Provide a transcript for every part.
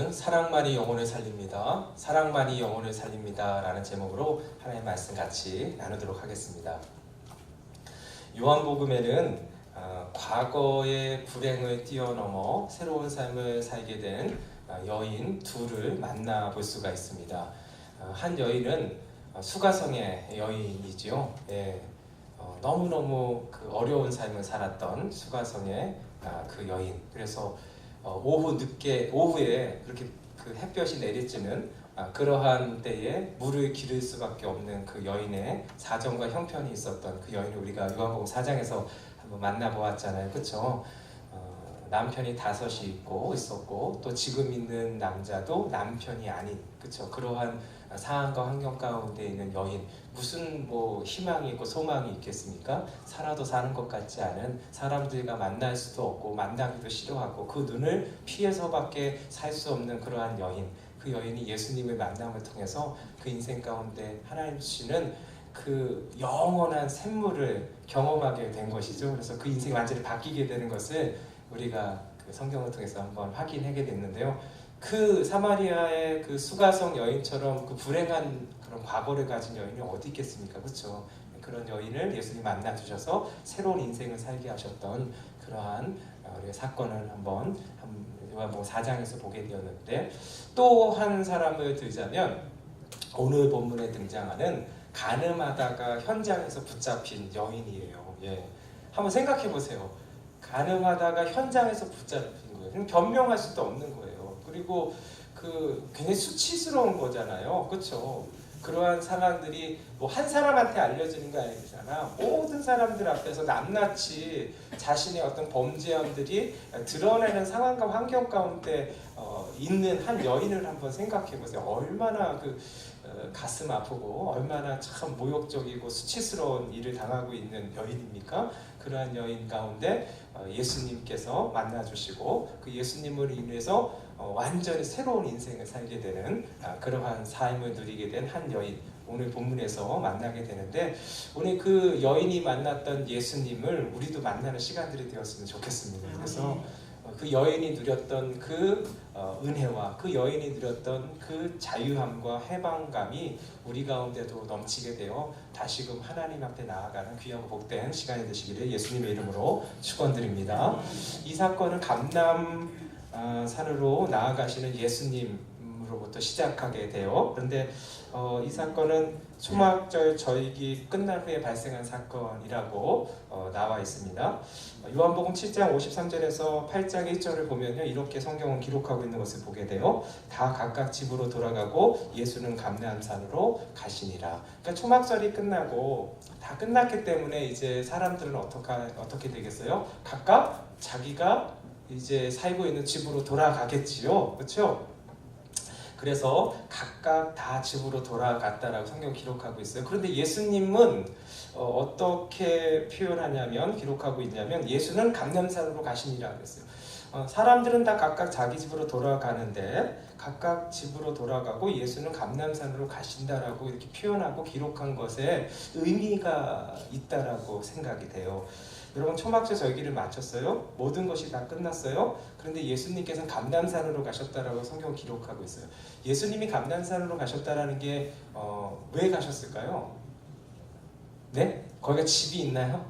사랑만이 영혼을 살립니다. 사랑만이 영혼을 살립니다. 라는 제목으로 하나님의 말씀 같이 나누도록 하겠습니다. 요한복음에는 과거의 불행을 뛰어넘어 새로운 삶을 살게 된 여인 둘을 만나볼 수가 있습니다. 한 여인은 수가성의 여인이지요. 너무너무 어려운 삶을 살았던 수가성의 그 여인. 그래서 오후에 그렇게 그 햇볕이 내리쬐는 그러한 때에 물을 기를 수밖에 없는 그 여인의 사정과 형편이 있었던 그 여인을 우리가 요한복음 4장에서 한번 만나보았잖아요. 그렇죠? 남편이 5이 있었고 또 지금 있는 남자도 남편이 아닌, 그렇죠? 그러한 상황과 환경 가운데 있는 여인, 무슨 희망이 있고 소망이 있겠습니까? 살아도 사는 것 같지 않은, 사람들과 만날 수도 없고 만나기도 싫어하고 그 눈을 피해서밖에 살 수 없는 그러한 여인. 그 여인이 예수님의 만남을 통해서 그 인생 가운데 하나님 주시는 그 영원한 샘물을 경험하게 된 것이죠. 그래서 그 인생이 완전히 바뀌게 되는 것을 우리가 그 성경을 통해서 한번 확인하게 됐는데요. 그 사마리아의 그 수가성 여인처럼 그 불행한 그런 과거를 가진 여인이 어디 있겠습니까? 그렇죠? 그런 여인을 예수님 만나 주셔서 새로운 인생을 살게 하셨던 그러한 우리가 사건을 한번 요한복음 4장에서 보게 되었는데, 또 한 사람을 들자면 오늘 본문에 등장하는 간음하다가 현장에서 붙잡힌 여인이에요. 한번 생각해 보세요. 간음하다가 현장에서 붙잡힌 거예요. 변명할 수도 없는 거예요. 그리고 굉장히 수치스러운 거잖아요. 그렇죠? 그러한 상황들이 한 사람한테 알려지는 게 아니잖아. 모든 사람들 앞에서 낱낱이 자신의 어떤 범죄함들이 드러내는 상황과 환경 가운데 있는 한 여인을 한번 생각해 보세요. 얼마나 가슴 아프고 얼마나 참 모욕적이고 수치스러운 일을 당하고 있는 여인입니까? 그러한 여인 가운데 예수님께서 만나주시고 그 예수님을 인해서 완전히 새로운 인생을 살게 되는 그러한 삶을 누리게 된 한 여인, 오늘 본문에서 만나게 되는데, 오늘 그 여인이 만났던 예수님을 우리도 만나는 시간들이 되었으면 좋겠습니다. 그래서 그 여인이 누렸던 그 은혜와 그 여인이 누렸던 그 자유함과 해방감이 우리 가운데도 넘치게 되어 다시금 하나님 앞에 나아가는 귀하고 복된 시간이 되시기를 예수님의 이름으로 축원드립니다. 이 사건은 감람산으로 나아가시는 예수님으로부터 시작하게 돼요. 그런데 이 사건은 초막절 절기 끝난 후에 발생한 사건이라고 나와 있습니다. 요한복음 7장 53절에서 8장 1절을 보면요, 이렇게 성경은 기록하고 있는 것을 보게 돼요. 다 각각 집으로 돌아가고 예수는 감람산으로 가시니라. 그러니까 초막절이 끝나고 다 끝났기 때문에 이제 사람들은 어떻게 되겠어요? 각각 자기가 이제 살고 있는 집으로 돌아가겠지요. 그렇죠? 그래서 각각 다 집으로 돌아갔다라고 성경 기록하고 있어요. 그런데 예수님은 어떻게 표현하냐면, 기록하고 있냐면, 예수는 감람산으로 가시니라 그랬어요. 사람들은 다 각각 자기 집으로 돌아가는데 각각 집으로 돌아가고 예수는 감람산으로 가신다라고 이렇게 표현하고 기록한 것에 의미가 있다라고 생각이 돼요. 여러분, 초막절 절기를 마쳤어요. 모든 것이 다 끝났어요. 그런데 예수님께서는 감람산으로 가셨다라고 성경 기록하고 있어요. 예수님이 감람산으로 가셨다라는 게 왜 가셨을까요? 네? 거기가 집이 있나요?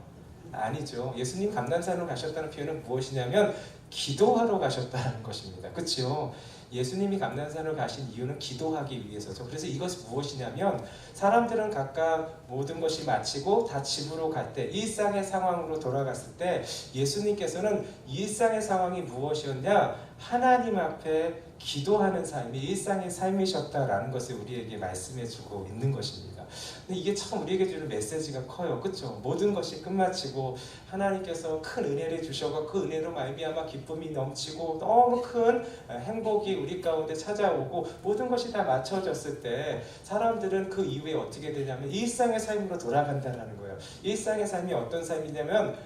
아니죠. 예수님 감람산으로 가셨다는 표현은 무엇이냐면 기도하러 가셨다는 것입니다. 그렇죠? 예수님이 감람산으로 가신 이유는 기도하기 위해서죠. 그래서 이것이 무엇이냐면, 사람들은 각각 모든 것이 마치고 다 집으로 갈 때, 일상의 상황으로 돌아갔을 때 예수님께서는 일상의 상황이 무엇이었냐? 하나님 앞에 기도하는 삶이 일상의 삶이셨다라는 것을 우리에게 말씀해주고 있는 것입니다. 근데 이게 참 우리에게 주는 메시지가 커요. 그렇죠? 모든 것이 끝마치고 하나님께서 큰 은혜를 주셔서 그 은혜로 말미암아 기쁨이 넘치고 너무 큰 행복이 우리 가운데 찾아오고 모든 것이 다 맞춰졌을 때 사람들은 그 이후에 어떻게 되냐면 일상의 삶으로 돌아간다는 거예요. 일상의 삶이 어떤 삶이냐면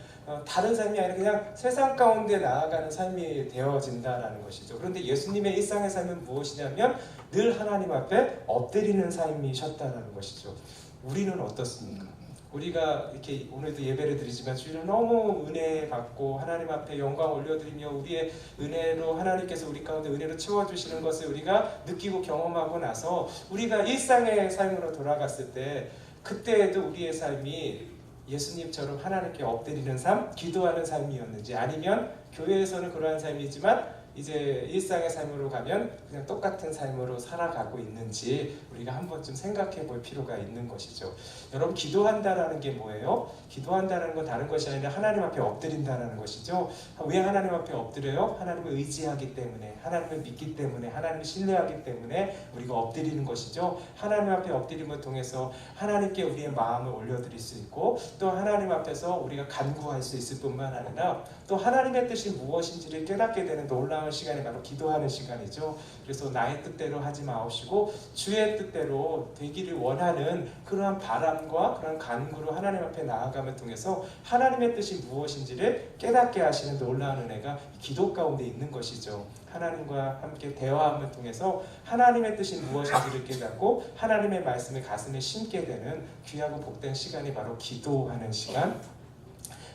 다른 삶이 아니라 그냥 세상 가운데 나아가는 삶이 되어진다는 것이죠. 그런데 예수님의 일상의 삶은 무엇이냐면 늘 하나님 앞에 엎드리는 삶이셨다는 것이죠. 우리는 어떻습니까? 우리가 이렇게 오늘도 예배를 드리지만 주일은 너무 은혜 받고 하나님 앞에 영광 올려드리며 우리의 은혜로 하나님께서 우리 가운데 은혜로 채워주시는 것을 우리가 느끼고 경험하고 나서 우리가 일상의 삶으로 돌아갔을 때 그때에도 우리의 삶이 예수님처럼 하나님께 엎드리는 삶, 기도하는 삶이었는지, 아니면 교회에서는 그러한 삶이지만 이제 일상의 삶으로 가면 그냥 똑같은 삶으로 살아가고 있는지 우리가 한 번쯤 생각해 볼 필요가 있는 것이죠. 여러분, 기도한다라는 게 뭐예요? 기도한다는 건 다른 것이 아니라 하나님 앞에 엎드린다는 것이죠. 왜 하나님 앞에 엎드려요? 하나님을 의지하기 때문에, 하나님을 믿기 때문에, 하나님을 신뢰하기 때문에 우리가 엎드리는 것이죠. 하나님 앞에 엎드림을 통해서 하나님께 우리의 마음을 올려드릴 수 있고, 또 하나님 앞에서 우리가 간구할 수 있을 뿐만 아니라 또 하나님의 뜻이 무엇인지를 깨닫게 되는 놀라운 시간이 바로 기도하는 시간이죠. 그래서 나의 뜻대로 하지 마옵시고 주의 뜻대로 되기를 원하는 그러한 바람과 그런 간구로 하나님 앞에 나아감을 통해서 하나님의 뜻이 무엇인지를 깨닫게 하시는 놀라운 은혜가 기도 가운데 있는 것이죠. 하나님과 함께 대화함을 통해서 하나님의 뜻이 무엇인지를 깨닫고 하나님의 말씀을 가슴에 심게 되는 귀하고 복된 시간이 바로 기도하는 시간,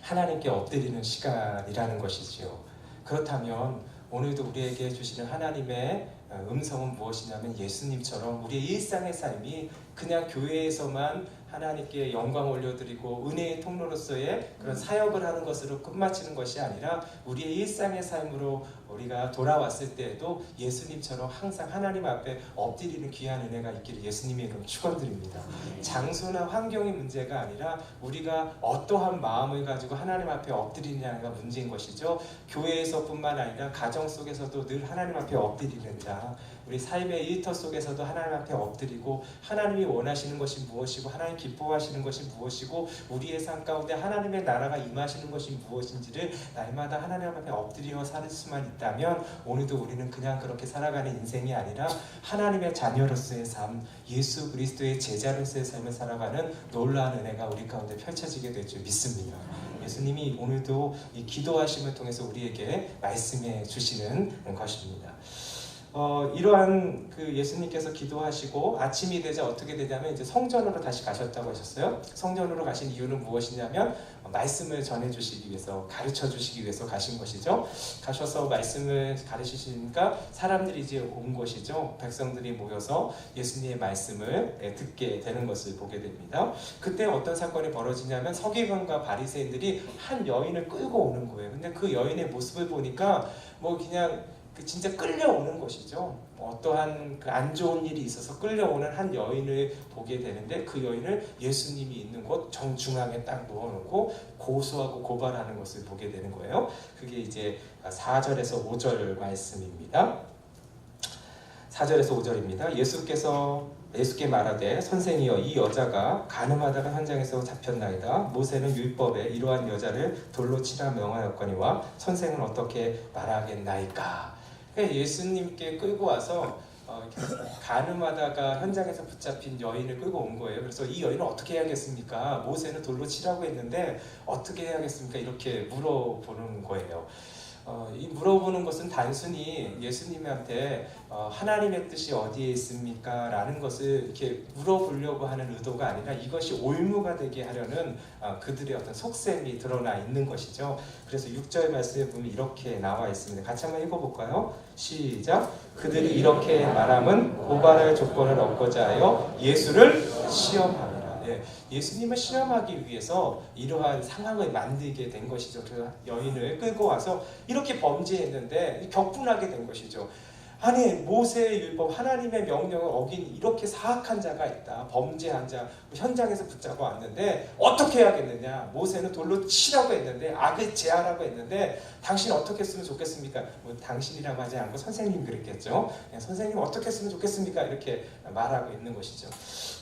하나님께 엎드리는 시간이라는 것이지요. 그렇다면 오늘도 우리에게 주시는 하나님의 음성은 무엇이냐면 예수님처럼 우리의 일상의 삶이 그냥 교회에서만 하나님께 영광 올려드리고 은혜의 통로로서의 그런 사역을 하는 것으로 끝마치는 것이 아니라 우리의 일상의 삶으로 우리가 돌아왔을 때에도 예수님처럼 항상 하나님 앞에 엎드리는 귀한 은혜가 있기를 예수님의 이름 축원드립니다. 장소나 환경이 문제가 아니라 우리가 어떠한 마음을 가지고 하나님 앞에 엎드리느냐가 문제인 것이죠. 교회에서뿐만 아니라 가정 속에서도 늘 하나님 앞에 엎드리는 자, 우리 삶의 일터 속에서도 하나님 앞에 엎드리고 하나님이 원하시는 것이 무엇이고 하나님 기뻐하시는 것이 무엇이고 우리의 삶 가운데 하나님의 나라가 임하시는 것이 무엇인지를 날마다 하나님 앞에 엎드려 살 수만 있다면 오늘도 우리는 그냥 그렇게 살아가는 인생이 아니라 하나님의 자녀로서의 삶, 예수 그리스도의 제자로서의 삶을 살아가는 놀라운 은혜가 우리 가운데 펼쳐지게 될 줄 믿습니다. 예수님이 오늘도 이 기도하심을 통해서 우리에게 말씀해 주시는 것입니다. 이러한 그 예수님께서 기도하시고 아침이 되자 어떻게 되냐면 이제 성전으로 다시 가셨다고 하셨어요. 성전으로 가신 이유는 무엇이냐면 말씀을 전해 주시기 위해서, 가르쳐 주시기 위해서 가신 것이죠. 가셔서 말씀을 가르치시니까 사람들이 이제 온 것이죠. 백성들이 모여서 예수님의 말씀을 듣게 되는 것을 보게 됩니다. 그때 어떤 사건이 벌어지냐면 서기관과 바리새인들이 한 여인을 끌고 오는 거예요. 근데 그 여인의 모습을 보니까 뭐 그냥 진짜 끌려오는 것이죠. 어떠한 그 안 좋은 일이 있어서 끌려오는 한 여인을 보게 되는데 그 여인을 예수님이 있는 곳 정중앙에 딱 놓아놓고 고소하고 고발하는 것을 보게 되는 거예요. 그게 이제 4절에서 5절 말씀입니다. 4절에서 5절입니다. 예수께 말하되 선생이여 이 여자가 간음하다가 현장에서 잡혔나이다. 모세는 율법에 이러한 여자를 돌로 치라 명하였거니와 선생은 어떻게 말하겠나이까. 예수님께 끌고 와서 간음하다가 현장에서 붙잡힌 여인을 끌고 온 거예요. 그래서 이 여인은 어떻게 해야겠습니까? 모세는 돌로 치라고 했는데 어떻게 해야겠습니까? 이렇게 물어보는 거예요. 이 물어보는 것은 단순히 예수님한테 하나님의 뜻이 어디에 있습니까? 라는 것을 이렇게 물어보려고 하는 의도가 아니라 이것이 올무가 되게 하려는 그들의 어떤 속셈이 드러나 있는 것이죠. 그래서 6절 말씀에 보면 이렇게 나와 있습니다. 같이 한번 읽어볼까요? 시작! 그들이 이렇게 말함은 고발할 조건을 얻고자 하여 예수를 시험하라. 예수님을 시험하기 위해서 이러한 상황을 만들게 된 것이죠. 그 여인을 끌고 와서 이렇게 범죄했는데 격분하게 된 것이죠. 아니 모세의 율법 하나님의 명령을 어긴 이렇게 사악한 자가 있다. 범죄한 자 현장에서 붙잡아 왔는데 어떻게 해야겠느냐. 모세는 돌로 치라고 했는데 악을 제하라고 했는데 당신 어떻게 했으면 좋겠습니까? 뭐 당신이라고 하지 않고 선생님 그랬겠죠. 선생님 어떻게 했으면 좋겠습니까? 이렇게 말하고 있는 것이죠.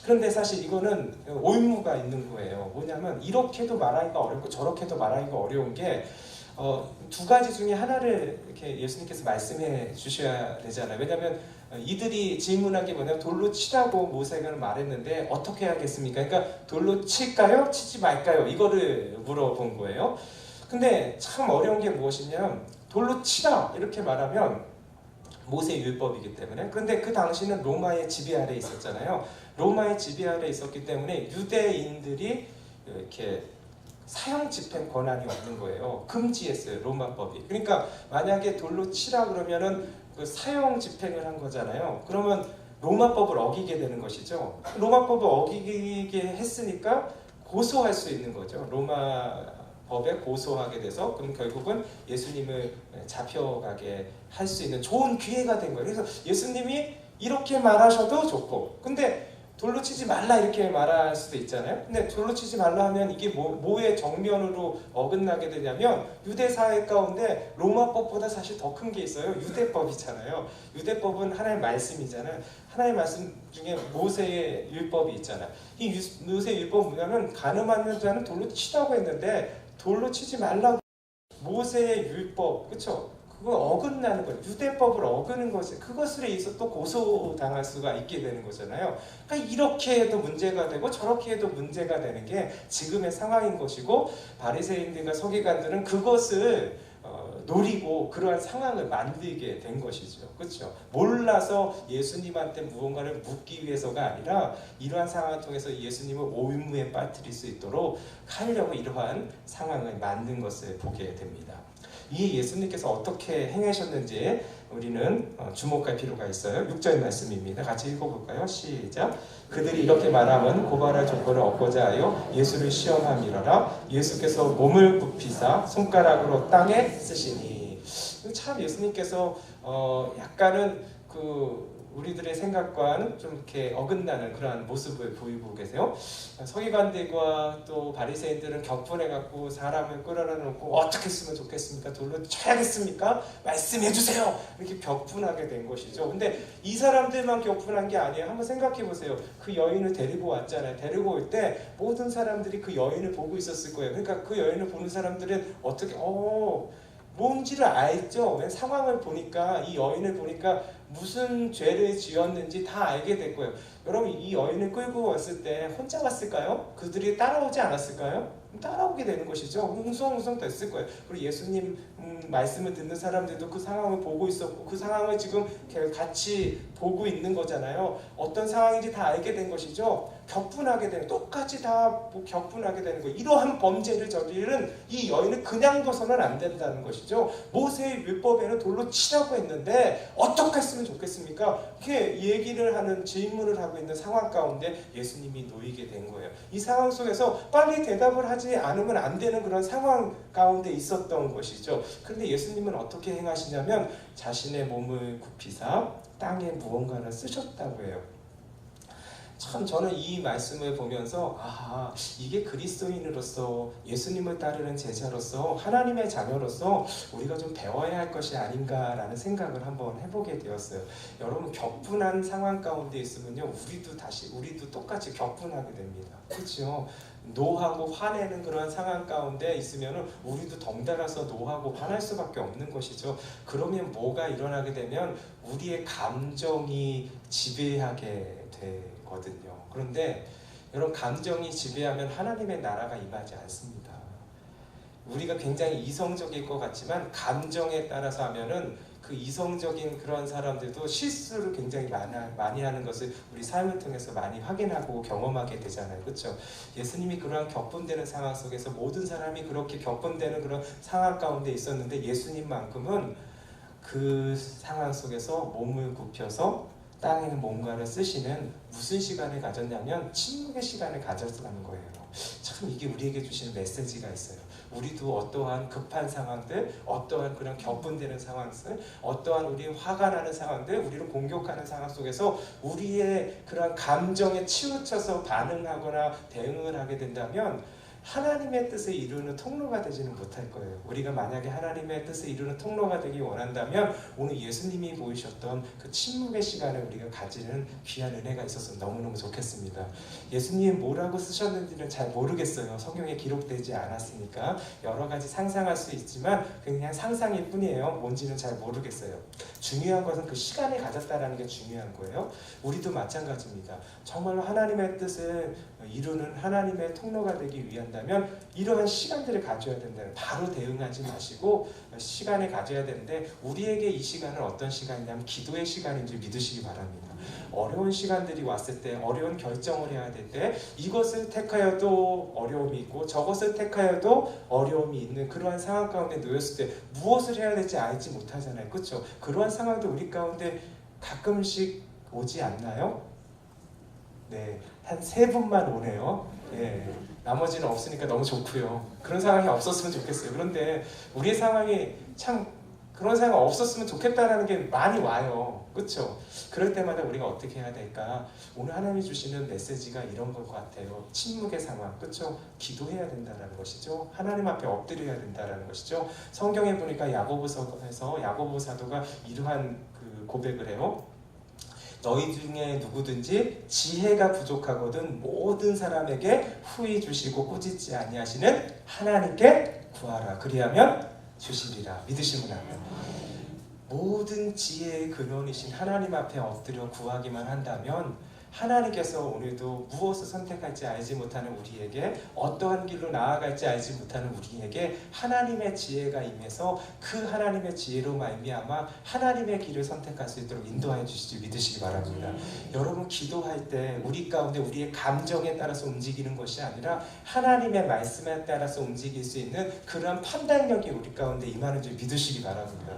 그런데 사실 이거는 올무가 있는 거예요. 뭐냐면 이렇게도 말하기가 어렵고 저렇게도 말하기가 어려운 게 두 가지 중에 하나를 이렇게 예수님께서 말씀해 주셔야 되잖아요. 왜냐하면 이들이 질문한 게 뭐냐면 돌로 치라고 모세가 말했는데 어떻게 해야겠습니까? 그러니까 돌로 칠까요? 치지 말까요? 이거를 물어본 거예요. 근데 참 어려운 게 무엇이냐면 돌로 치라 이렇게 말하면 모세 율법이기 때문에. 그런데 그 당시는 로마의 지배 아래 있었잖아요. 로마의 지배 아래 있었기 때문에 유대인들이 이렇게 사형 집행 권한이 없는 거예요. 금지했어요, 로마법이. 그러니까 만약에 돌로 치라 그러면은 그 사형 집행을 한 거잖아요. 그러면 로마법을 어기게 되는 것이죠. 로마법을 어기게 했으니까 고소할 수 있는 거죠. 로마법에 고소하게 돼서 그럼 결국은 예수님을 잡혀가게 할 수 있는 좋은 기회가 된 거예요. 그래서 예수님이 이렇게 말하셔도 좋고, 근데 돌로 치지 말라 이렇게 말할 수도 있잖아요. 근데 돌로 치지 말라 하면 이게 뭐의 정면으로 어긋나게 되냐면 유대 사회 가운데 로마법보다 사실 더 큰 게 있어요. 유대법이잖아요. 유대법은 하나님의 말씀이잖아요. 하나님의 말씀 중에 모세의 율법이 있잖아요. 이 모세의 율법은 뭐냐면 가늠한 여자는 돌로 치라고 했는데 돌로 치지 말라고. 모세의 율법, 그렇죠? 그거 어긋나는 거예요. 유대법을 어기는 것이 그것으로 인해서 또 고소당할 수가 있게 되는 거잖아요. 그러니까 이렇게 해도 문제가 되고 저렇게 해도 문제가 되는 게 지금의 상황인 것이고, 바리새인들과 서기관들은 그것을 노리고 그러한 상황을 만들게 된 것이죠. 그렇죠? 몰라서 예수님한테 무언가를 묻기 위해서가 아니라 이러한 상황을 통해서 예수님을 오인무에 빠뜨릴 수 있도록 하려고 이러한 상황을 만든 것을 보게 됩니다. 이 예수님께서 어떻게 행하셨는지 우리는 주목할 필요가 있어요. 6절 말씀입니다. 같이 읽어볼까요? 시작. 그들이 이렇게 말하면 고발할 조건을 얻고자 하여 예수를 시험함이러라. 예수께서 몸을 굽히사 손가락으로 땅에 쓰시니. 참 예수님께서 약간은 우리들의 생각과는 좀 이렇게 어긋나는 그러한 모습을 보이고 계세요. 서기관들과 또 바리새인들은 격분해갖고 사람을 끌어내놓고 어떻게 했으면 좋겠습니까? 돌로 쳐야겠습니까? 말씀해 주세요! 이렇게 격분하게 된 것이죠. 근데 이 사람들만 격분한 게 아니에요. 한번 생각해 보세요. 그 여인을 데리고 왔잖아요. 데리고 올 때 모든 사람들이 그 여인을 보고 있었을 거예요. 그러니까 그 여인을 보는 사람들은 어떻게 뭔지를 알죠. 상황을 보니까, 이 여인을 보니까 무슨 죄를 지었는지 다 알게 될 거예요. 여러분, 이 여인을 끌고 왔을 때 혼자 왔을까요? 그들이 따라오지 않았을까요? 따라오게 되는 것이죠. 웅성웅성 됐을 거예요. 그리고 예수님 말씀을 듣는 사람들도 그 상황을 보고 있었고 그 상황을 지금 같이 보고 있는 거잖아요. 어떤 상황인지 다 알게 된 것이죠. 격분하게 되는, 똑같이 다 격분하게 되는 거예요. 이러한 범죄를 저지른 이 여인을 그냥 둬서는 안 된다는 것이죠. 모세의 율법에는 돌로 치라고 했는데 어떻게 했으면 좋겠습니까? 이렇게 얘기를 하는, 질문을 하고 있는 상황 가운데 예수님이 놓이게 된 거예요. 이 상황 속에서 빨리 대답을 하지 않으면 안 되는 그런 상황 가운데 있었던 것이죠. 그런데 예수님은 어떻게 행하시냐면 자신의 몸을 굽히사 땅에 무언가를 쓰셨다고 해요. 참 저는 이 말씀을 보면서 이게 그리스도인으로서, 예수님을 따르는 제자로서, 하나님의 자녀로서 우리가 좀 배워야 할 것이 아닌가라는 생각을 한번 해보게 되었어요. 여러분, 격분한 상황 가운데 있으면요, 우리도 똑같이 격분하게 됩니다. 그렇죠? 노하고 화내는 그런 상황 가운데 있으면 우리도 덩달아서 노하고 화날 수밖에 없는 것이죠. 그러면 뭐가 일어나게 되면 우리의 감정이 지배하게 되거든요. 그런데 여러분, 감정이 지배하면 하나님의 나라가 임하지 않습니다. 우리가 굉장히 이성적일 것 같지만 감정에 따라서 하면은 그 이성적인 그런 사람들도 실수를 굉장히 많이 하는 것을 우리 삶을 통해서 많이 확인하고 경험하게 되잖아요. 그렇죠? 예수님이 그러한 격분되는 상황 속에서 모든 사람이 그렇게 격분되는 그런 상황 가운데 있었는데 예수님만큼은 그 상황 속에서 몸을 굽혀서 땅에 뭔가를 쓰시는 무슨 시간을 가졌냐면 침묵의 시간을 가졌다는 거예요. 참 이게 우리에게 주시는 메시지가 있어요. 우리도 어떠한 급한 상황들, 어떠한 그런 격분되는 상황들, 어떠한 우리 화가 나는 상황들, 우리를 공격하는 상황 속에서 우리의 그런 감정에 치우쳐서 반응하거나 대응을 하게 된다면 하나님의 뜻을 이루는 통로가 되지는 못할 거예요. 우리가 만약에 하나님의 뜻을 이루는 통로가 되기 원한다면 오늘 예수님이 보이셨던 그 침묵의 시간을 우리가 가지는 귀한 은혜가 있어서 너무너무 좋겠습니다. 예수님이 뭐라고 쓰셨는지는 잘 모르겠어요. 성경에 기록되지 않았으니까 여러 가지 상상할 수 있지만 그냥 상상일 뿐이에요. 뭔지는 잘 모르겠어요. 중요한 것은 그 시간을 가졌다는 게 중요한 거예요. 우리도 마찬가지입니다. 정말로 하나님의 뜻을 이루는 하나님의 통로가 되기 위한다면 이러한 시간들을 가져야 된다는, 바로 대응하지 마시고 시간을 가져야 되는데 우리에게 이 시간은 어떤 시간이냐면 기도의 시간인 줄 믿으시기 바랍니다. 어려운 시간들이 왔을 때, 어려운 결정을 해야 될 때 이것을 택하여도 어려움이 있고 저것을 택하여도 어려움이 있는 그러한 상황 가운데 놓였을 때 무엇을 해야 될지 알지 못하잖아요. 그렇죠? 그러한 상황도 우리 가운데 가끔씩 오지 않나요? 네, 한 3분만 오네요. 네, 나머지는 없으니까 너무 좋고요. 그런 상황이 없었으면 좋겠어요. 그런데 우리의 상황이 참 그런 상황 없었으면 좋겠다라는 게 많이 와요. 그렇죠? 그럴 때마다 우리가 어떻게 해야 될까? 오늘 하나님이 주시는 메시지가 이런 것 같아요. 침묵의 상황, 그렇죠? 기도해야 된다는 것이죠. 하나님 앞에 엎드려야 된다는 것이죠. 성경에 보니까 야고보서에서 야고보 사도가 이러한 그 고백을 해요. 너희 중에 누구든지 지혜가 부족하거든 모든 사람에게 후히 주시고 꾸짖지 아니하시는 하나님께 구하라. 그리하면 주시리라. 믿으시면 합니다. 모든 지혜의 근원이신 하나님 앞에 엎드려 구하기만 한다면 하나님께서 오늘도 무엇을 선택할지 알지 못하는 우리에게, 어떠한 길로 나아갈지 알지 못하는 우리에게 하나님의 지혜가 임해서 그 하나님의 지혜로 말미암아 하나님의 길을 선택할 수 있도록 인도하여 주시지 믿으시기 바랍니다. 여러분, 기도할 때 우리 가운데 우리의 감정에 따라서 움직이는 것이 아니라 하나님의 말씀에 따라서 움직일 수 있는 그런 판단력이 우리 가운데 임하는 줄 믿으시기 바랍니다.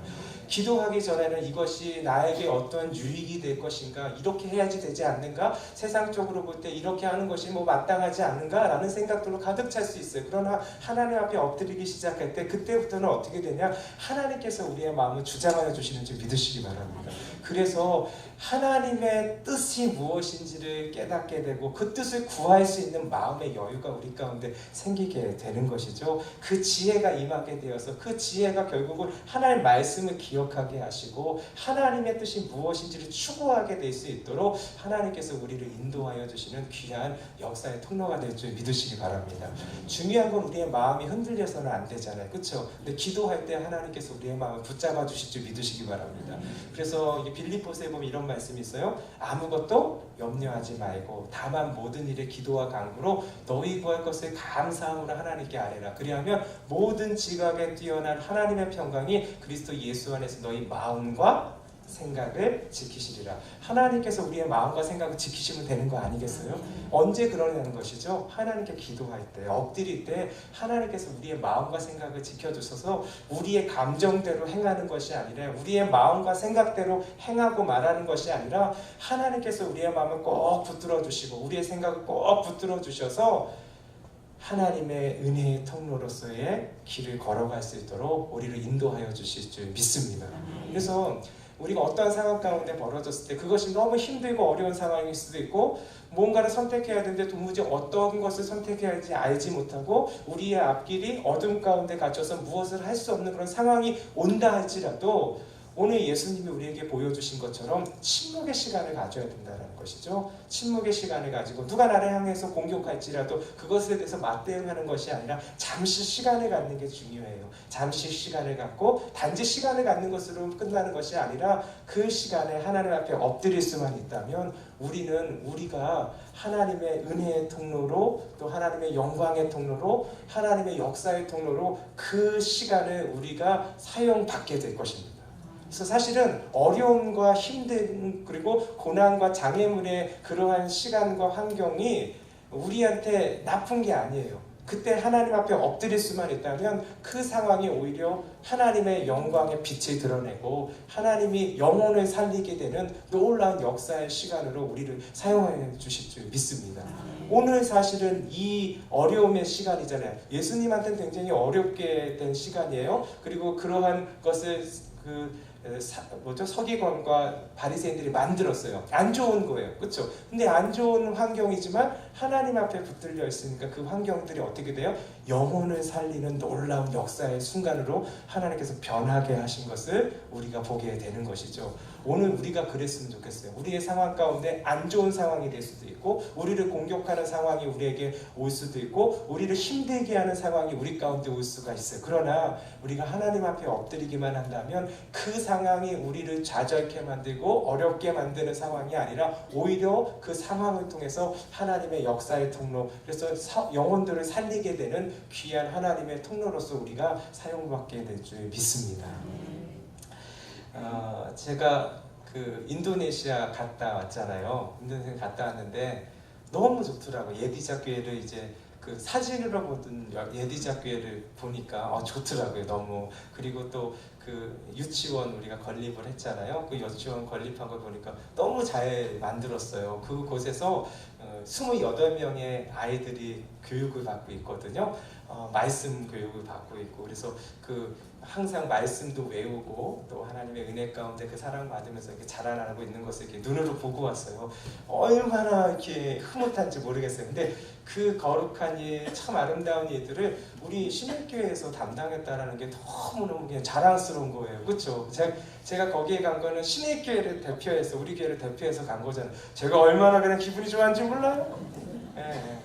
기도하기 전에는 이것이 나에게 어떤 유익이 될 것인가, 이렇게 해야지 되지 않는가, 세상적으로 볼 때 이렇게 하는 것이 뭐 마땅하지 않은가 라는 생각들로 가득 찰 수 있어요. 그러나 하나님 앞에 엎드리기 시작할 때 그때부터는 어떻게 되냐, 하나님께서 우리의 마음을 주장하여 주시는 줄 믿으시기 바랍니다. 그래서 하나님의 뜻이 무엇인지를 깨닫게 되고 그 뜻을 구할 수 있는 마음의 여유가 우리 가운데 생기게 되는 것이죠. 그 지혜가 임하게 되어서 그 지혜가 결국은 하나님의 말씀을 기억하게 하시고 하나님의 뜻이 무엇인지를 추구하게 될 수 있도록 하나님께서 우리를 인도하여 주시는 귀한 역사의 통로가 될 줄 믿으시기 바랍니다. 중요한 건 우리의 마음이 흔들려서는 안 되잖아요. 그렇죠? 근데 기도할 때 하나님께서 우리의 마음을 붙잡아 주실 줄 믿으시기 바랍니다. 그래서 빌립보서에 보면 이런 말씀이 있어요. 아무것도 염려하지 말고 다만 모든 일에 기도와 간구로 너희 구할 것을 감사함으로 하나님께 아뢰라. 그리하면 모든 지각에 뛰어난 하나님의 평강이 그리스도 예수 안에서 너희 마음과 생각을 지키시리라. 하나님께서 우리의 마음과 생각을 지키시면 되는 거 아니겠어요? 언제 그러냐는 것이죠. 하나님께 기도할 때, 엎드릴 때 하나님께서 우리의 마음과 생각을 지켜주셔서 우리의 감정대로 행하는 것이 아니라, 우리의 마음과 생각대로 행하고 말하는 것이 아니라 하나님께서 우리의 마음을 꼭 붙들어 주시고 우리의 생각을 꼭 붙들어 주셔서 하나님의 은혜의 통로로서의 길을 걸어갈 수 있도록 우리를 인도하여 주실 줄 믿습니다. 그래서 우리가 어떠한 상황 가운데 벌어졌을 때 그것이 너무 힘들고 어려운 상황일 수도 있고, 뭔가를 선택해야 되는데 도무지 어떤 것을 선택해야 할지 알지 못하고 우리의 앞길이 어둠 가운데 갇혀서 무엇을 할 수 없는 그런 상황이 온다 할지라도 오늘 예수님이 우리에게 보여주신 것처럼 침묵의 시간을 가져야 된다는 것이죠. 침묵의 시간을 가지고 누가 나를 향해서 공격할지라도 그것에 대해서 맞대응하는 것이 아니라 잠시 시간을 갖는 게 중요해요. 잠시 시간을 갖고 단지 시간을 갖는 것으로 끝나는 것이 아니라 그 시간에 하나님 앞에 엎드릴 수만 있다면 우리가 하나님의 은혜의 통로로, 또 하나님의 영광의 통로로, 하나님의 역사의 통로로 그 시간을 우리가 사용받게 될 것입니다. 그래서 사실은 어려움과 힘듦 그리고 고난과 장애물의 그러한 시간과 환경이 우리한테 나쁜 게 아니에요. 그때 하나님 앞에 엎드릴 수만 있다면 그 상황이 오히려 하나님의 영광의 빛을 드러내고 하나님이 영혼을 살리게 되는 놀라운 역사의 시간으로 우리를 사용하여 주실 줄 믿습니다. 오늘 사실은 이 어려움의 시간이잖아요. 예수님한테는 굉장히 어렵게 된 시간이에요. 그리고 그러한 것을 서기관과 바리새인들이 만들었어요. 안 좋은 거예요. 그렇죠? 근데 안 좋은 환경이지만 하나님 앞에 붙들려 있으니까 그 환경들이 어떻게 돼요? 영혼을 살리는 놀라운 역사의 순간으로 하나님께서 변하게 하신 것을 우리가 보게 되는 것이죠. 오늘 우리가 그랬으면 좋겠어요. 우리의 상황 가운데 안 좋은 상황이 될 수도 있고, 우리를 공격하는 상황이 우리에게 올 수도 있고, 우리를 힘들게 하는 상황이 우리 가운데 올 수가 있어요. 그러나 우리가 하나님 앞에 엎드리기만 한다면 그 상황이 우리를 좌절케 만들고 어렵게 만드는 상황이 아니라 오히려 그 상황을 통해서 하나님의 역사의 통로, 그래서 영혼들을 살리게 되는 귀한 하나님의 통로로서 우리가 사용받게 될 줄 믿습니다. 제가 그 인도네시아 갔다 왔잖아요. 인도네시아 갔다 왔는데 너무 좋더라고. 예디자 교회를 이제 그 사진으로 보던 예디자 교회를 보니까 좋더라고요. 너무. 그리고 또 그 유치원 우리가 건립을 했잖아요. 그 유치원 건립한 걸 보니까 너무 잘 만들었어요. 그곳에서 28명의 아이들이 교육을 받고 있거든요. 말씀 교육을 받고 있고, 그래서 그 항상 말씀도 외우고 또 하나님의 은혜 가운데 그 사랑 받으면서 이렇게 자라나고 있는 것을 이렇게 눈으로 보고 왔어요. 얼마나 이렇게 흐뭇한지 모르겠어요. 근데 그 거룩한 일, 참 아름다운 일들을 우리 신일교회에서 담당했다라는 게 너무너무 그냥 자랑스러운 거예요. 그렇죠? 제가 거기에 간 거는 신일교회를 대표해서, 우리 교회를 대표해서 간 거잖아요. 제가 얼마나 그냥 기분이 좋았는지 몰라요? 예.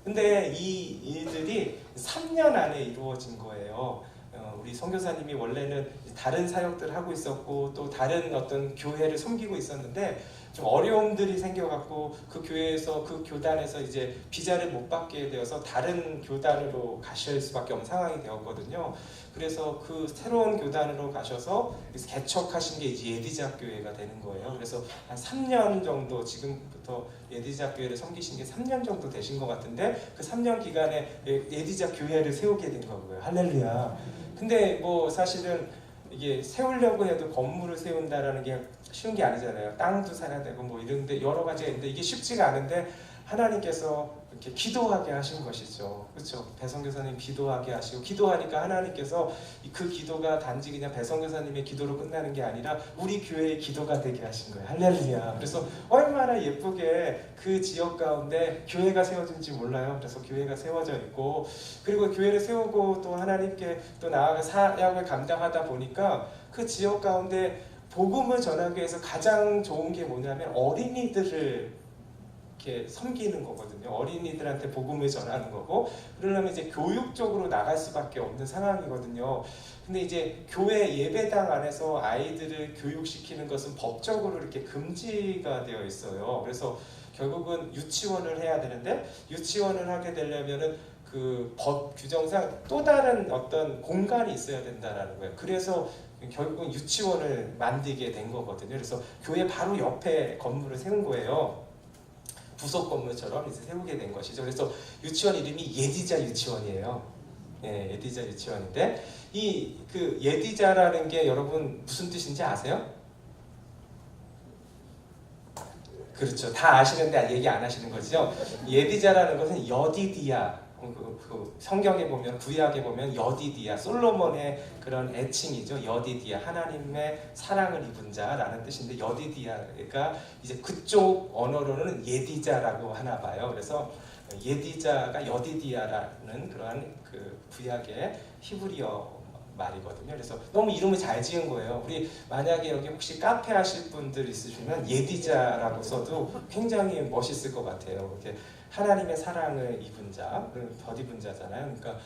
근데 이 일들이 3년 안에 이루어진 거예요. 우리 선교사님이 원래는 다른 사역들을 하고 있었고 또 다른 어떤 교회를 섬기고 있었는데 좀 어려움들이 생겨갖고 그 교회에서, 그 교단에서 이제 비자를 못 받게 되어서 다른 교단으로 가실 수밖에 없는 상황이 되었거든요. 그래서 그 새로운 교단으로 가셔서 개척하신 게 이제 예디자 교회가 되는 거예요. 그래서 한 3년 정도, 지금부터 예디자 교회를 섬기신 게 3년 정도 되신 것 같은데 그 3년 기간에 예디자 교회를 세우게 된 거고요. 할렐루야. 근데 뭐 사실은 이게 세우려고 해도 건물을 세운다라는 게 쉬운 게 아니잖아요. 땅도 사야 되고 뭐 이런데 여러 가지가 있는데 이게 쉽지가 않은데 하나님께서 이렇게 기도하게 하신 것이죠. 그렇죠? 배성교사님 기도하게 하시고, 기도하니까 하나님께서 그 기도가 단지 그냥 배성교사님의 기도로 끝나는 게 아니라 우리 교회의 기도가 되게 하신 거예요. 할렐루야. 그래서 얼마나 예쁘게 그 지역 가운데 교회가 세워진지 몰라요. 그래서 교회가 세워져 있고, 그리고 교회를 세우고 또 하나님께 또 나아가 사역을 감당하다 보니까 그 지역 가운데 복음을 전하기 위해서 가장 좋은 게 뭐냐면 어린이들을 이렇게 섬기는 거거든요. 어린이들한테 복음을 전하는 거고, 그러려면 이제 교육적으로 나갈 수밖에 없는 상황이거든요. 근데 이제 교회 예배당 안에서 아이들을 교육시키는 것은 법적으로 이렇게 금지가 되어 있어요. 그래서 결국은 유치원을 해야 되는데, 유치원을 하게 되려면은 그 법 규정상 또 다른 어떤 공간이 있어야 된다라는 거예요. 그래서 결국은 유치원을 만들게 된 거거든요. 그래서 교회 바로 옆에 건물을 세운 거예요. 부속 건물처럼 이제 세우게 된 것이죠. 그래서 유치원 이름이 예디자 유치원이에요. 예, 예디자 유치원인데 이 그 예디자라는 게 여러분 무슨 뜻인지 아세요? 그렇죠. 다 아시는데 얘기 안 하시는 거죠. 예디자라는 것은 여디디아. 그 성경에 보면, 구약에 보면 여디디아, 솔로몬의 그런 애칭이죠. 여디디아, 하나님의 사랑을 입은 자라는 뜻인데, 여디디아가 이제 그쪽 언어로는 예디자라고 하나 봐요. 그래서 예디자가 여디디아라는 그러한 그 구약의 히브리어 말이거든요. 그래서 너무 이름을 잘 지은 거예요. 우리 만약에 여기 혹시 카페 하실 분들 있으시면 예디자라고 써도 굉장히 멋있을 것 같아요. 이렇게 하나님의 사랑을 입은 자, 덧입은 자잖아요. 그러니까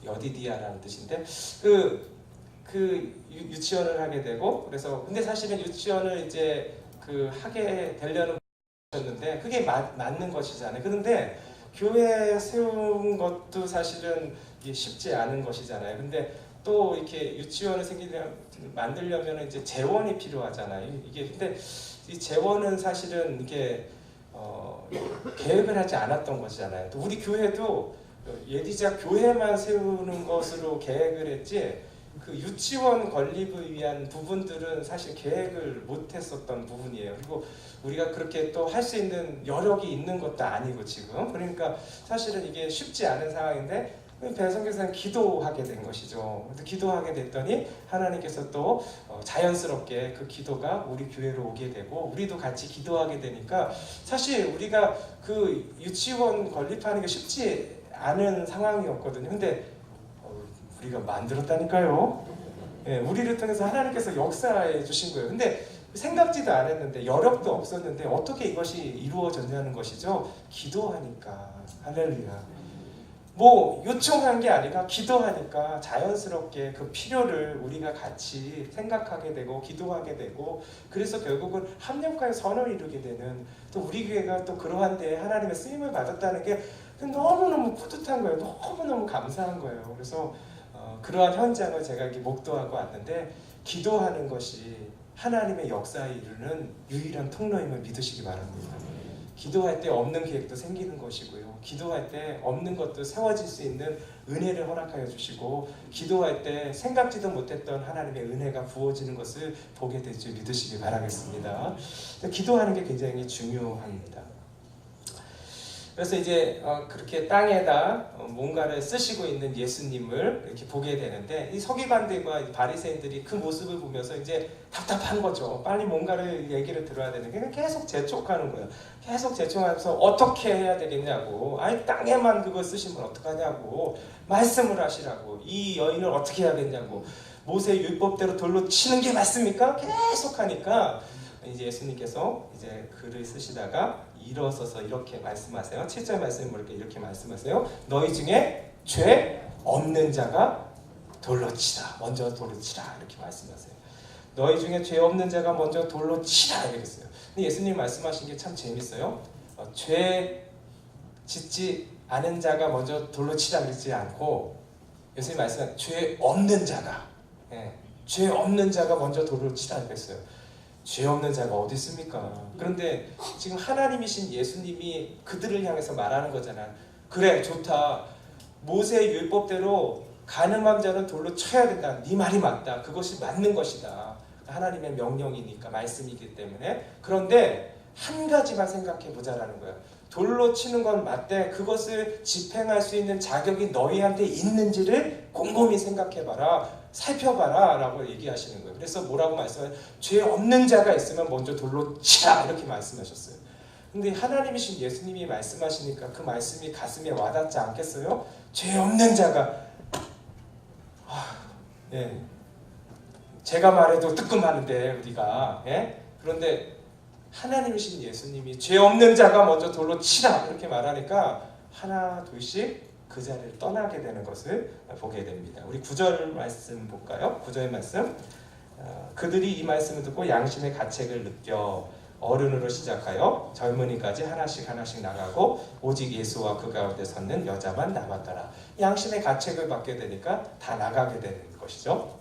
여디디아라는 뜻인데 그 유치원을 하게 되고, 그래서 근데 사실은 유치원을 이제 그 하게 되려는 것이었는데 그게 맞는 것이잖아요. 그런데 교회 세운 것도 사실은 이게 쉽지 않은 것이잖아요. 근데 또 이렇게 유치원을 만들려면 이제 재원이 필요하잖아요. 이게 근데 이 재원은 사실은 이게 계획을 하지 않았던 것이잖아요. 또 우리 교회도 예디자 교회만 세우는 것으로 계획을 했지, 그 유치원 건립을 위한 부분들은 사실 계획을 못했었던 부분이에요. 그리고 우리가 그렇게 또 할 수 있는 여력이 있는 것도 아니고 지금, 그러니까 사실은 이게 쉽지 않은 상황인데 배성교사는 기도하게 된 것이죠. 기도하게 됐더니 하나님께서 또 자연스럽게 그 기도가 우리 교회로 오게 되고, 우리도 같이 기도하게 되니까 사실 우리가 그 유치원 건립하는 게 쉽지 않은 상황이었거든요. 근데 우리가 만들었다니까요. 예, 우리를 통해서 하나님께서 역사해 주신 거예요. 근데 생각지도 않았는데, 여력도 없었는데 어떻게 이것이 이루어졌냐는 것이죠. 기도하니까. 할렐루야. 뭐 요청한 게 아니라 기도하니까 자연스럽게 그 필요를 우리가 같이 생각하게 되고 기도하게 되고, 그래서 결국은 합력하여 선을 이루게 되는, 또 우리 교회가 또 그러한 데에 하나님의 쓰임을 받았다는 게 너무너무 뿌듯한 거예요. 너무너무 감사한 거예요. 그래서 그러한 현장을 제가 이렇게 목도하고 왔는데, 기도하는 것이 하나님의 역사에 이르는 유일한 통로임을 믿으시기 바랍니다. 기도할 때 없는 계획도 생기는 것이고요. 기도할 때 없는 것도 세워질 수 있는 은혜를 허락하여 주시고, 기도할 때 생각지도 못했던 하나님의 은혜가 부어지는 것을 보게 될 줄 믿으시기 바라겠습니다. 기도하는 게 굉장히 중요합니다. 그래서 이제 그렇게 땅에다 뭔가를 쓰시고 있는 예수님을 이렇게 보게 되는데, 이 서기관들과 바리새인들이 그 모습을 보면서 이제 답답한 거죠. 빨리 뭔가를 얘기를 들어야 되는데 계속 재촉하는 거예요. 계속 재촉하면서 어떻게 해야 되겠냐고, 아니 땅에만 그걸 쓰시면 어떡하냐고, 말씀을 하시라고, 이 여인을 어떻게 해야겠냐고, 모세 율법대로 돌로 치는 게 맞습니까? 계속 하니까 이제 예수님께서 이제 글을 쓰시다가 일어서서 이렇게 말씀하세요. 7절 말씀을 이렇게 말씀하세요. 너희 중에 죄 없는 자가 돌로 치라. 먼저 돌로 치라. 이렇게 말씀하세요. 너희 중에 죄 없는 자가 먼저 돌로 치라. 이랬어요. 근데 예수님 말씀하신 게 참 재밌어요. 죄 짓지 않은 자가 먼저 돌로 치라 그러지 않고, 예수님 말씀은 죄 없는 자가, 죄 없는 자가 먼저 돌로 치라 그랬어요. 죄 없는 자가 어디 있습니까? 그런데 지금 하나님이신 예수님이 그들을 향해서 말하는 거잖아. 그래, 좋다. 모세 율법대로 가늠한 자는 돌로 쳐야 된다. 네 말이 맞다. 그것이 맞는 것이다. 하나님의 명령이니까, 말씀이기 때문에. 그런데 한 가지만 생각해 보자라는 거야. 돌로 치는 건 맞대. 그것을 집행할 수 있는 자격이 너희한테 있는지를 곰곰이 생각해봐라. 살펴봐라 라고 얘기하시는 거예요. 그래서 뭐라고 말씀하세요? 죄 없는 자가 있으면 먼저 돌로 치라 이렇게 말씀하셨어요. 근데 하나님이신 예수님이 말씀하시니까 그 말씀이 가슴에 와닿지 않겠어요? 죄 없는 자가, 예, 제가 말해도 뜨끔하는데 우리가, 예? 그런데 하나님이신 예수님이 죄 없는 자가 먼저 돌로 치라 이렇게 말하니까 하나 둘씩 그 자리를 떠나게 되는 것을 보게 됩니다. 우리 9절 말씀 볼까요? 9절 말씀. 그들이 이 말씀을 듣고 양심의 가책을 느껴 어른으로 시작하여 젊은이까지 하나씩 하나씩 나가고 오직 예수와 그 가운데 섰는 여자만 남았더라. 양심의 가책을 받게 되니까 다 나가게 되는 것이죠.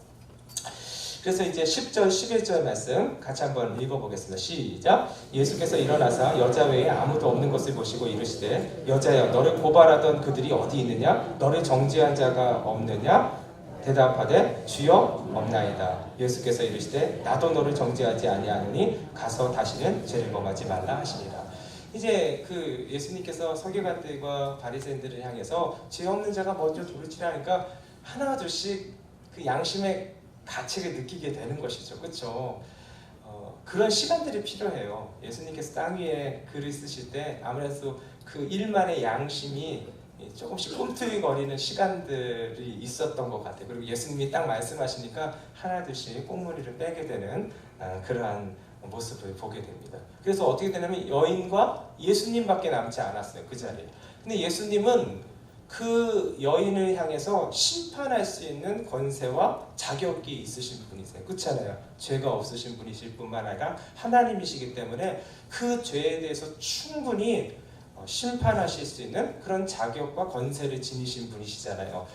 그래서 이제 10절, 11절 말씀 같이 한번 읽어보겠습니다. 시작. 예수께서 일어나사 여자 외에 아무도 없는 것을 보시고 이르시되 여자여, 너를 고발하던 그들이 어디 있느냐? 너를 정죄한 자가 없느냐? 대답하되 주여 없나이다. 예수께서 이르시되 나도 너를 정죄하지 아니하노니 가서 다시는 죄를 범하지 말라 하시니라. 이제 그 예수님께서 서기관들과 바리새인들을 향해서 죄 없는 자가 먼저 돌을 치라니까 하나 둘씩 그 양심의 가책을 느끼게 되는 것이죠. 그렇죠? 그런 시간들이 필요해요. 예수님께서 땅 위에 글을 쓰실 때 아무래도 그 일만의 양심이 조금씩 꿈틀거리는 시간들이 있었던 것 같아요. 그리고 예수님이 딱 말씀하시니까 하나둘씩 꽁무니를 빼게 되는 그러한 모습을 보게 됩니다. 그래서 어떻게 되냐면 여인과 예수님밖에 남지 않았어요. 그 자리에. 근데 예수님은 그 여인을 향해서 심판할 수 있는 권세와 자격이 있으신 분이세요. 그렇잖아요. 죄가 없으신 분이실 뿐만 아니라 하나님이시기 때문에 그 죄에 대해서 충분히 심판하실 수 있는 그런 자격과 권세를 지니신 분이시잖아요.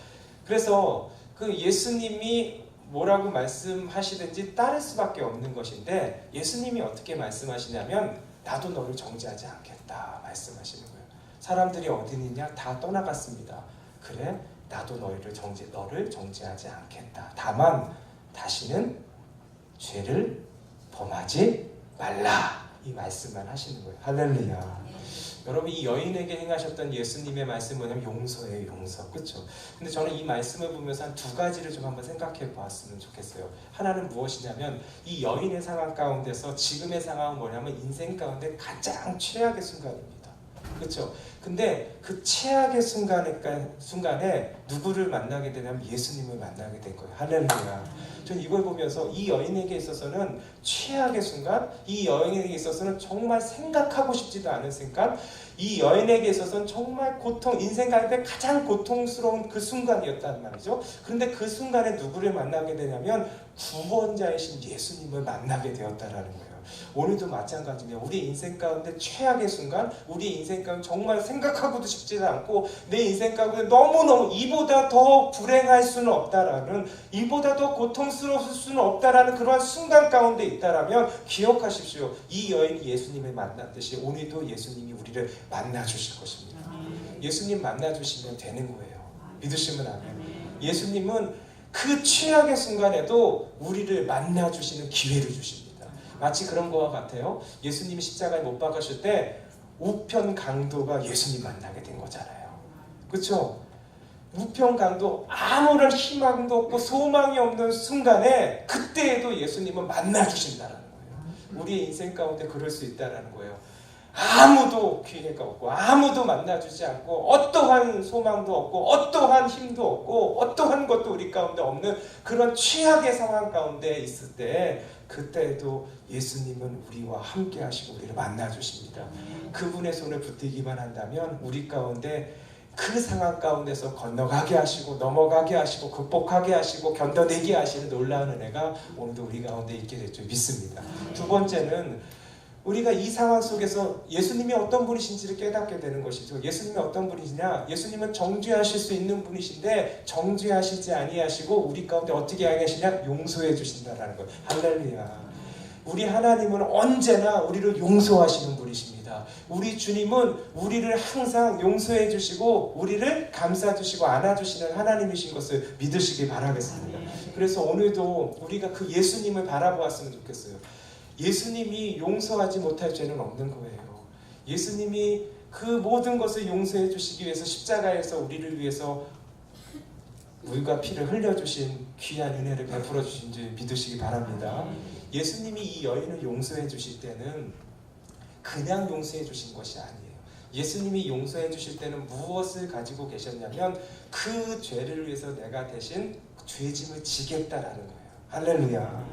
그래서 그 예수님이 뭐라고 말씀하시든지 따를 수밖에 없는 것인데, 예수님이 어떻게 말씀하시냐면 나도 너를 정죄하지 않겠다 말씀하시는 거예요. 사람들이 어디 있느냐? 다 떠나갔습니다. 그래, 나도 너를 정죄하지 않겠다. 다만 다시는 죄를 범하지 말라, 이 말씀만 하시는 거예요. 할렐루야. 여러분, 이 여인에게 행하셨던 예수님의 말씀은 뭐냐면 용서예요. 용서. 그렇죠? 근데 저는 이 말씀을 보면서 한 두 가지를 좀 한번 생각해 보았으면 좋겠어요. 하나는 무엇이냐면 이 여인의 상황 가운데서 지금의 상황은 뭐냐면 인생 가운데 가장 최악의 순간입니다. 그렇죠? 근데 그 최악의 순간에 누구를 만나게 되냐면 예수님을 만나게 된 거예요. 할렐루야. 저는 이걸 보면서 이 여인에게 있어서는 최악의 순간, 이 여인에게 있어서는 정말 생각하고 싶지도 않은 순간, 이 여인에게 있어서는 정말 인생 가운데 가장 고통스러운 그 순간이었단 말이죠. 그런데 그 순간에 누구를 만나게 되냐면 구원자이신 예수님을 만나게 되었다라는 거예요. 오늘도 마찬가지입니다. 우리 인생 가운데 최악의 순간, 우리 인생 가운데 정말 생각하고도 싶지도 않고 내 인생 가운데 너무너무 이보다 더 불행할 수는 없다라는, 이보다 더 고통스러울 수는 없다라는 그러한 순간 가운데 있다라면 기억하십시오. 이 여인이 예수님을 만났듯이 오늘도 예수님이 우리를 만나주실 것입니다. 예수님 만나주시면 되는 거예요. 믿으시면 아멘. 예수님은 그 최악의 순간에도 우리를 만나주시는 기회를 주십니다. 마치 그런 것과 같아요. 예수님이 십자가에 못 박으실 때 우편 강도가 예수님 만나게 된 거잖아요. 그렇죠? 우편 강도, 아무런 희망도 없고 소망이 없는 순간에 그때에도 예수님은 만나주신다는 거예요. 우리의 인생 가운데 그럴 수 있다는 거예요. 아무도 기회가 없고 아무도 만나주지 않고 어떠한 소망도 없고 어떠한 힘도 없고 어떠한 것도 우리 가운데 없는 그런 최악의 상황 가운데 있을 때 그때에도 예수님은 우리와 함께 하시고 우리를 만나주십니다. 그분의 손을 붙들기만 한다면 우리 가운데 그 상황 가운데서 건너가게 하시고 넘어가게 하시고 극복하게 하시고 견뎌내게 하시는 놀라운 은혜가 오늘도 우리 가운데 있게 될 줄 믿습니다. 두 번째는 우리가 이 상황 속에서 예수님이 어떤 분이신지를 깨닫게 되는 것이죠. 예수님이 어떤 분이시냐? 예수님은 정죄하실 수 있는 분이신데 정죄하시지 아니하시고 우리 가운데 어떻게 하시냐? 용서해 주신다라는 거예요. 할렐루야. 우리 하나님은 언제나 우리를 용서하시는 분이십니다. 우리 주님은 우리를 항상 용서해 주시고 우리를 감싸 주시고 안아 주시는 하나님이신 것을 믿으시기 바라겠습니다. 그래서 오늘도 우리가 그 예수님을 바라보았으면 좋겠어요. 예수님이 용서하지 못할 죄는 없는 거예요. 예수님이 그 모든 것을 용서해 주시기 위해서 십자가에서 우리를 위해서 물과 피를 흘려주신 귀한 은혜를 베풀어 주신 줄 믿으시기 바랍니다. 예수님이 이 여인을 용서해 주실 때는 그냥 용서해 주신 것이 아니에요. 예수님이 용서해 주실 때는 무엇을 가지고 계셨냐면 그 죄를 위해서 내가 대신 죄짐을 지겠다라는 거예요. 할렐루야.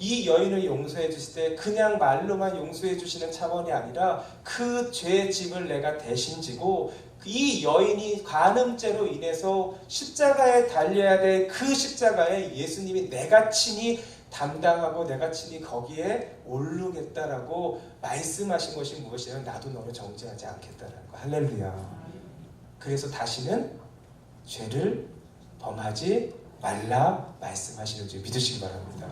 이 여인을 용서해 주실 때 그냥 말로만 용서해 주시는 차원이 아니라 그 죄짐을 내가 대신 지고 이 여인이 간음죄로 인해서 십자가에 달려야 될 그 십자가에 예수님이 내가 친히 담당하고 내가 친히 거기에 오르겠다라고 말씀하신 것이 무엇이냐면 나도 너를 정죄하지 않겠다라는 거. 할렐루야. 그래서 다시는 죄를 범하지 말라 말씀하시는 줄 믿으시기 바랍니다.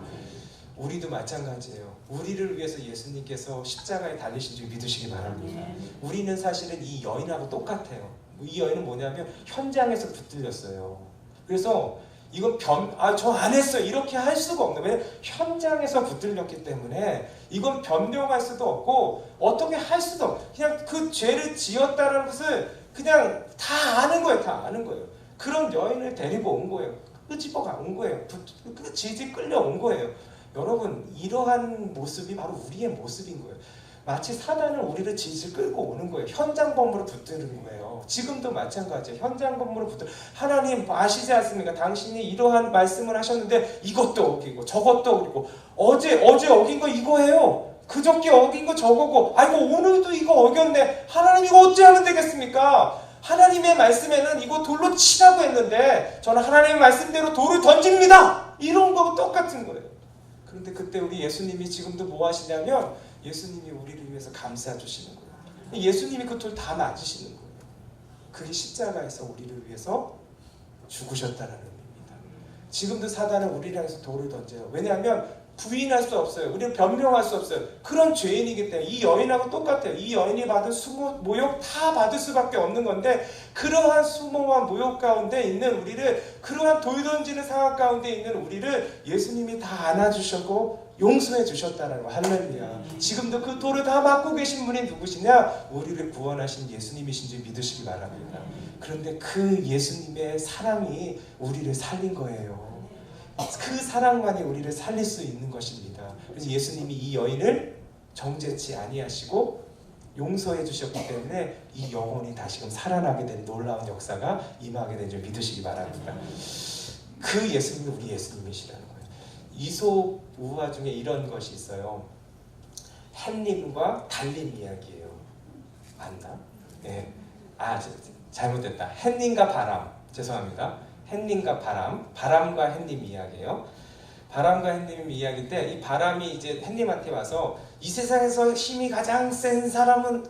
우리도 마찬가지예요. 우리를 위해서 예수님께서 십자가에 달리신 줄 믿으시기 바랍니다. 우리는 사실은 이 여인하고 똑같아요. 이 여인은 뭐냐면 현장에서 붙들렸어요. 그래서 이건 저 안 했어요 이렇게 할 수가 없는 거예요. 현장에서 붙들렸기 때문에 이건 변명할 수도 없고 어떻게 할 수도 없고 그냥 그 죄를 지었다는 것을 그냥 다 아는 거예요. 다 아는 거예요. 그런 여인을 데리고 온 거예요. 끄집어가 온 거예요. 질질 끌려온 거예요. 여러분 이러한 모습이 바로 우리의 모습인 거예요. 마치 사단은 우리를 질질 끌고 오는 거예요. 현장범으로 붙드는 거예요. 지금도 마찬가지예요. 현장범으로 붙들. 하나님 아시지 않습니까? 당신이 이러한 말씀을 하셨는데 이것도 어기고 저것도 어기고 어제 어긴 거 이거 해요. 그저께 어긴 거 저거고 아이고 오늘도 이거 어겼네. 하나님 이거 어찌하면 되겠습니까? 하나님의 말씀에는 이거 돌로 치라고 했는데 저는 하나님의 말씀대로 돌을 던집니다. 이런 거하고 똑같은 거예요. 그런데 그때 우리 예수님이 지금도 뭐 하시냐면 예수님이 우리를 위해서 감싸주시는 거예요. 예수님이 그 돌 다 맞으시는 거예요. 그게 십자가에서 우리를 위해서 죽으셨다는 의미입니다. 지금도 사단은 우리를 향해서 돌을 던져요. 왜냐하면 부인할 수 없어요. 우리는 변명할 수 없어요. 그런 죄인이기 때문에 이 여인하고 똑같아요. 이 여인이 받은 수모, 모욕 다 받을 수밖에 없는 건데 그러한 수모와 모욕 가운데 있는 우리를 그러한 돌 던지는 상황 가운데 있는 우리를 예수님이 다 안아주셨고 용서해 주셨다는 거. 할렐루야. 지금도 그 돌을 다 맞고 계신 분이 누구시냐? 우리를 구원하신 예수님이신 줄 믿으시기 바랍니다. 그런데 그 예수님의 사랑이 우리를 살린 거예요. 그 사랑만이 우리를 살릴 수 있는 것입니다. 그래서 예수님이 이 여인을 정죄치 아니하시고 용서해 주셨기 때문에 이 영혼이 다시금 살아나게 된 놀라운 역사가 임하게 된 줄 믿으시기 바랍니다. 그 예수님이 우리 예수님이시라는 거예요. 이솝 우화 중에 이런 것이 있어요. 햇님과 달님 이야기예요. 맞나? 네. 잘못됐다. 햇님과 바람. 죄송합니다. 햇님과 바람, 바람과 햇님 이야기예요. 바람과 햇님 이야기인데 이 바람이 이제 햇님한테 와서 이 세상에서 힘이 가장 센 사람은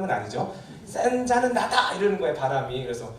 아니죠. 센 자는 나다 이러는 거예요 바람이. 그래서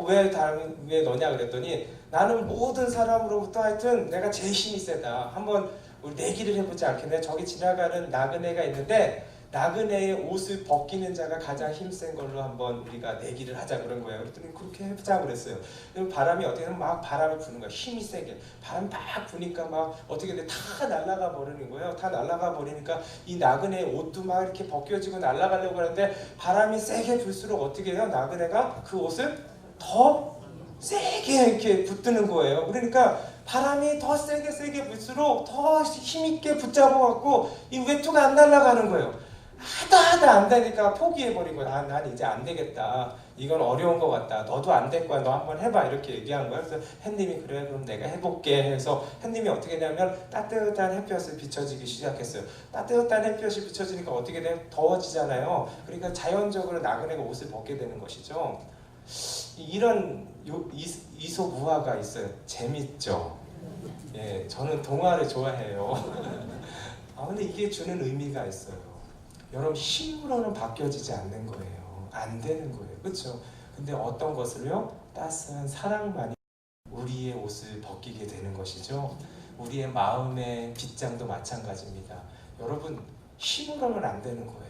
왜 너냐 그랬더니 나는 모든 사람으로부터 하여튼 내가 제일 힘이 세다. 한번 우리 내기를 해보지 않겠네. 저기 지나가는 나그네가 있는데 나그네의 옷을 벗기는 자가 가장 힘센 걸로 한번 우리가 내기를 하자 그런 거예요. 그랬더니 그렇게 해보자 그랬어요. 그럼 바람이 어떻게 하면 막 바람을 부는 거야. 힘이 세게. 바람 막 부니까 막 어떻게 돼? 다 날아가 버리는 거예요. 다 날아가 버리니까 이 나그네의 옷도 막 이렇게 벗겨지고 날아가려고 하는데 바람이 세게 불수록 어떻게 해요? 나그네가 그 옷을 더 세게 이렇게 붙드는 거예요. 그러니까 바람이 더 세게 불수록 더 힘있게 붙잡아갖고 이 외투가 안 날아가는 거예요. 하다 안 되니까 포기해버리고 난 이제 안 되겠다. 이건 어려운 것 같다. 너도 안 될 거야. 너 한번 해봐. 이렇게 얘기한 거야. 그래서 햇님이 그래 그럼 내가 해볼게 해서 햇님이 어떻게 되냐면 따뜻한 햇볕을 비춰지기 시작했어요. 따뜻한 햇볕이 비춰지니까 어떻게 돼요? 더워지잖아요. 그러니까 자연적으로 나그네가 옷을 벗게 되는 것이죠. 이런 이소무화가 있어요. 재밌죠? 예, 저는 동화를 좋아해요. 근데 이게 주는 의미가 있어요. 여러분 힘으로는 바뀌어지지 않는 거예요. 안 되는 거예요. 그렇죠? 근데 어떤 것을요? 따스한 사랑만이 우리의 옷을 벗기게 되는 것이죠. 우리의 마음의 빗장도 마찬가지입니다. 여러분 힘으로는 안 되는 거예요.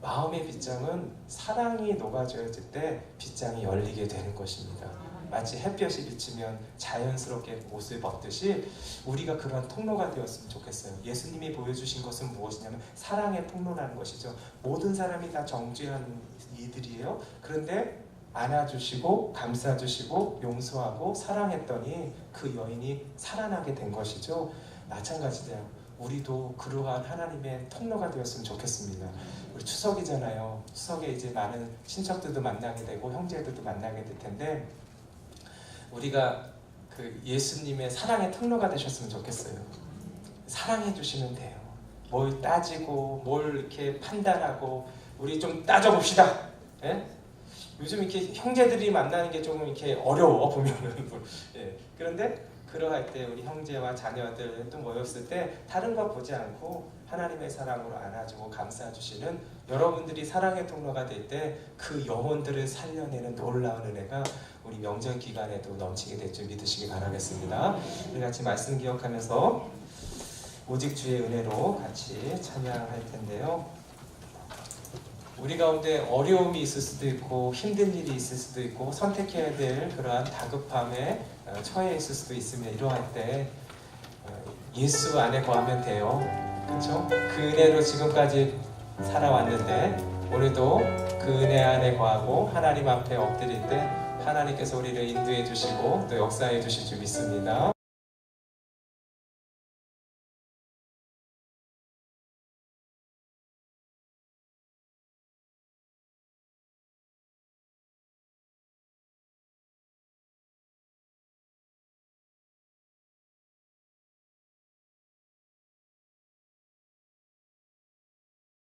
마음의 빗장은 사랑이 녹아져질 때 빗장이 열리게 되는 것입니다. 마치 햇볕이 비치면 자연스럽게 옷을 벗듯이 우리가 그런 통로가 되었으면 좋겠어요. 예수님이 보여주신 것은 무엇이냐면 사랑의 통로라는 것이죠. 모든 사람이 다 정죄한 이들이에요. 그런데 안아주시고 감싸주시고 용서하고 사랑했더니 그 여인이 살아나게 된 것이죠. 마찬가지예요. 우리도 그러한 하나님의 통로가 되었으면 좋겠습니다. 우리 추석이잖아요. 추석에 이제 많은 친척들도 만나게 되고 형제들도 만나게 될 텐데 우리가 그 예수님의 사랑의 통로가 되셨으면 좋겠어요. 사랑해 주시면 돼요. 뭘 따지고 뭘 이렇게 판단하고 우리 좀 따져봅시다. 예? 요즘 이렇게 형제들이 만나는 게 조금 이렇게 어려워 보면은. 예. 그런데 그러할 때 우리 형제와 자녀들 또 모였을 때 다른 거 보지 않고 하나님의 사랑으로 안아주고 감싸주시는 여러분들이 사랑의 통로가 될 때 그 영혼들을 살려내는 놀라운 은혜가 우리 명절 기간에도 넘치게 될 줄 믿으시기 바라겠습니다. 우리 같이 말씀 기억하면서 오직 주의 은혜로 같이 찬양할 텐데요. 우리 가운데 어려움이 있을 수도 있고 힘든 일이 있을 수도 있고 선택해야 될 그러한 다급함에 처해 있을 수도 있으며 이러할 때 예수 안에 거하면 돼요. 그렇죠? 그 은혜로 지금까지 살아왔는데 오늘도 그 은혜 안에 거하고 하나님 앞에 엎드릴 때 하나님께서 우리를 인도해 주시고 또 역사해 주실 줄 믿습니다.